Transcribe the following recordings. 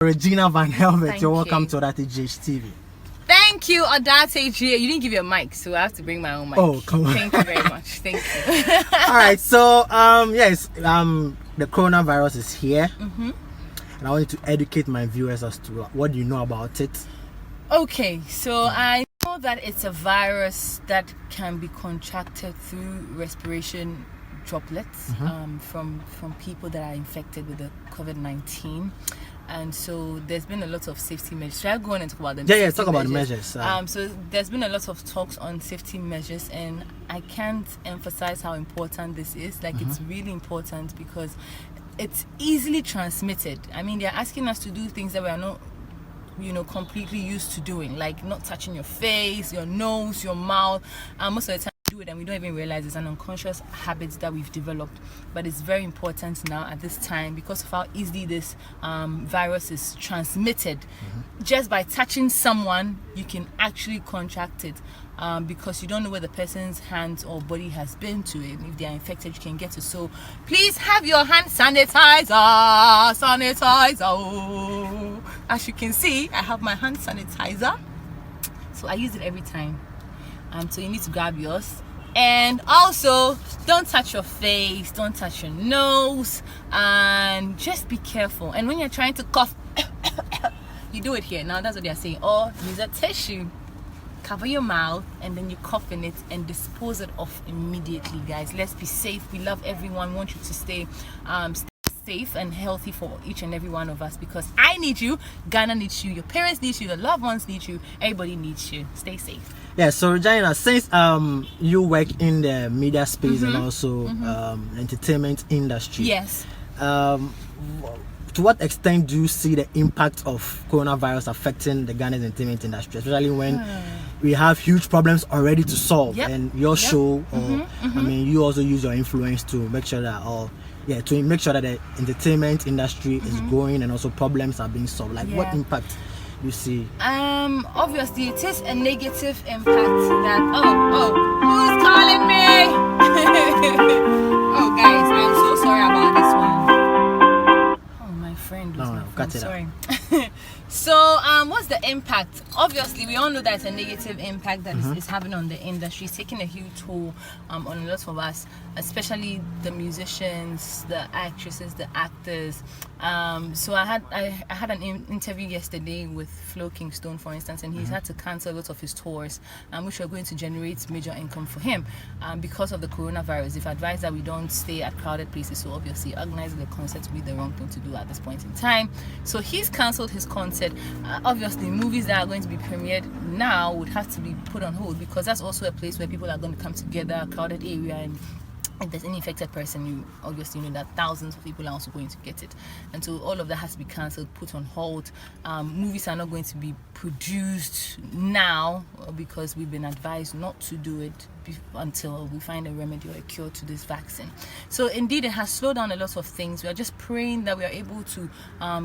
Regina Van Helvert, you're welcome you. to Odate TV. Thank you, Odate G. You didn't give your mic, so I have to bring my own mic. Oh, come on. Thank you very much. Thank you. All right, so the coronavirus is here, and I want you to educate my viewers as to what do you know about it. Okay, so I know that it's a virus that can be contracted through respiration droplets from people that are infected with the COVID-19. And so there's been a lot of safety measures. Should I go on and talk about them? Yeah, talk about the measures. So there's been a lot of talks on safety measures, and I can't emphasize how important this is. Like, it's really important because it's easily transmitted. I mean, they're asking us to do things that we are not, completely used to doing, like not touching your face, your nose, your mouth. Most of the time we do it and we don't even realize it's an unconscious habit that we've developed. But it's very important now at this time because of how easily this virus is transmitted. Just by touching someone, you can actually contract it. Because you don't know where the person's hands or body has been to it. If they are infected, you can get it. So please have your hand sanitizer. Oh. As you can see, I have my hand sanitizer. So I use it every time. So you need to grab yours. And also, don't touch your face, don't touch your nose, and just be careful. And when you're trying to cough, you do it here. Now that's what they're saying. Or use a tissue. Cover your mouth and then you cough in it and dispose it off immediately, guys. Let's be safe. We love everyone. We want you to stay safe and healthy for each and every one of us, because I need you, Ghana needs you, your parents need you, the loved ones need you, everybody needs you. Stay safe. Yeah, so Regina, since you work in the media space and also entertainment industry, yes, to what extent do you see the impact of coronavirus affecting the Ghana's entertainment industry, especially when we have huge problems already to solve? And your show, I mean, you also use your influence to make sure that the entertainment industry is growing and also problems are being solved. Like, what impact you see? Obviously it is a negative impact that who's calling me? Oh guys, I'm so sorry about this one. Friend was my friend. Sorry. So what's the impact? Obviously we all know that it's a negative impact that is having on the industry. It's taking a huge toll on a lot of us, especially the musicians, the actresses, the actors. So I had an interview yesterday with Flo Kingston, for instance, and he's had to cancel a lot of his tours, which were going to generate major income for him because of the coronavirus. They've advised that we don't stay at crowded places, so obviously organizing the concert would be the wrong thing to do at this point in time. So he's cancelled his concert. Obviously movies that are going to be premiered now would have to be put on hold, because that's also a place where people are going to come together, a crowded area, and if there's any infected person, you obviously know that thousands of people are also going to get it, and so all of that has to be cancelled, put on hold. Movies are not going to be produced now because we've been advised not to do it until we find a remedy or a cure to this vaccine. So indeed it has slowed down a lot of things. We are just praying that we are able to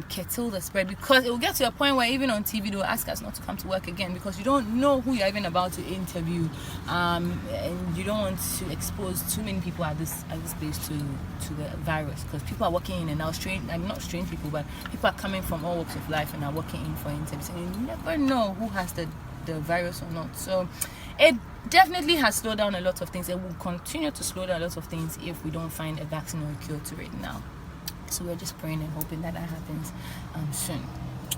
curtail the spread, because it will get to a point where even on TV they will ask us not to come to work again, because you don't know who you're even about to interview, and you don't want to expose too many people at this place to the virus, because people are walking in and out, not strange people, but people are coming from all walks of life and are walking in for interviews, and you never know who has the virus or not. So it definitely has slowed down a lot of things. It will continue to slow down a lot of things if we don't find a vaccine or a cure to it now. So we're just praying and hoping that happens soon.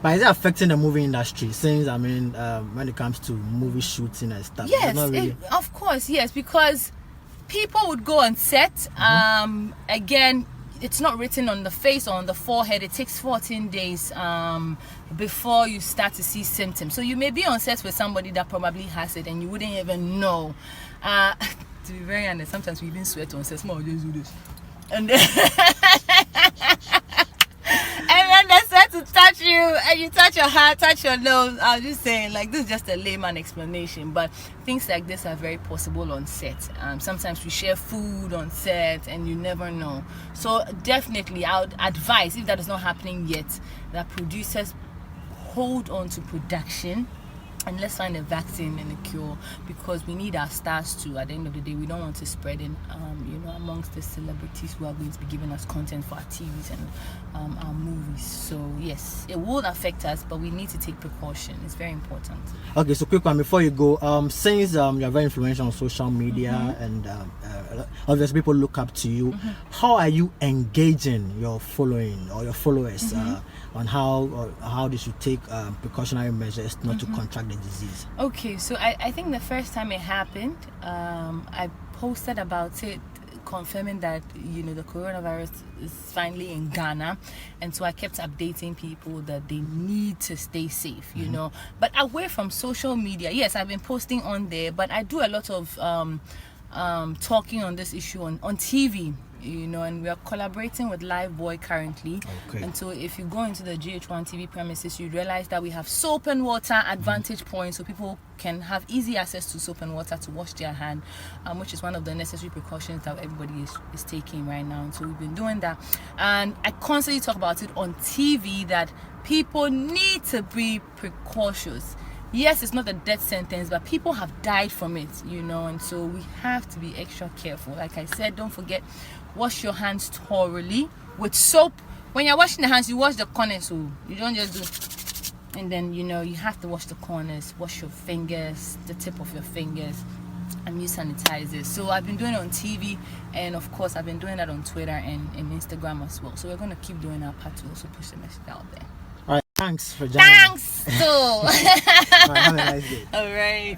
But is it affecting the movie industry? Since when it comes to movie shooting and stuff, yes, really... of course, yes, because people would go on set. Again, it's not written on the face or on the forehead. It takes 14 days before you start to see symptoms. So you may be on set with somebody that probably has it and you wouldn't even know. To be very honest, sometimes we even sweat on set. Small, just do this. And then and then they start to touch you, and you touch your heart, touch your nose. I was just saying, like, this is just a layman explanation, but things like this are very possible on set. Sometimes we share food on set and you never know. So definitely I would advise, if that is not happening yet, that producers hold on to production and let's find a vaccine and a cure, because we need our stars too. At the end of the day, we don't want to spread in, amongst the celebrities who are going to be giving us content for our TVs and our movies. So yes, it will affect us, but we need to take precaution. It's very important. Okay, so quick one before you go. Since you're very influential on social media and obviously people look up to you, how are you engaging your following or your followers on how they should take precautionary measures not to contract the disease? Okay, so I think the first time it happened, I posted about it, confirming that the coronavirus is finally in Ghana, and so I kept updating people that they need to stay safe, but away from social media. Yes, I've been posting on there, but I do a lot of talking on this issue on TV, and we are collaborating with Lifebuoy currently. Okay. And so if you go into the GH1 TV premises, you realize that we have soap and water advantage points, so people can have easy access to soap and water to wash their hand, which is one of the necessary precautions that everybody is taking right now. And so we've been doing that, and I constantly talk about it on TV that people need to be precautious. Yes, it's not a death sentence, but people have died from it, and so we have to be extra careful. Like I said, don't forget, wash your hands thoroughly with soap. When you're washing the hands, you wash the corners, so you don't just do, and then you have to wash the corners, wash your fingers, the tip of your fingers, and use sanitizers. So I've been doing it on TV, and of course I've been doing that on Twitter and Instagram as well. So we're going to keep doing our part to also push the message out there. All right, thanks for joining. Thanks. So All right, have a nice day. All right.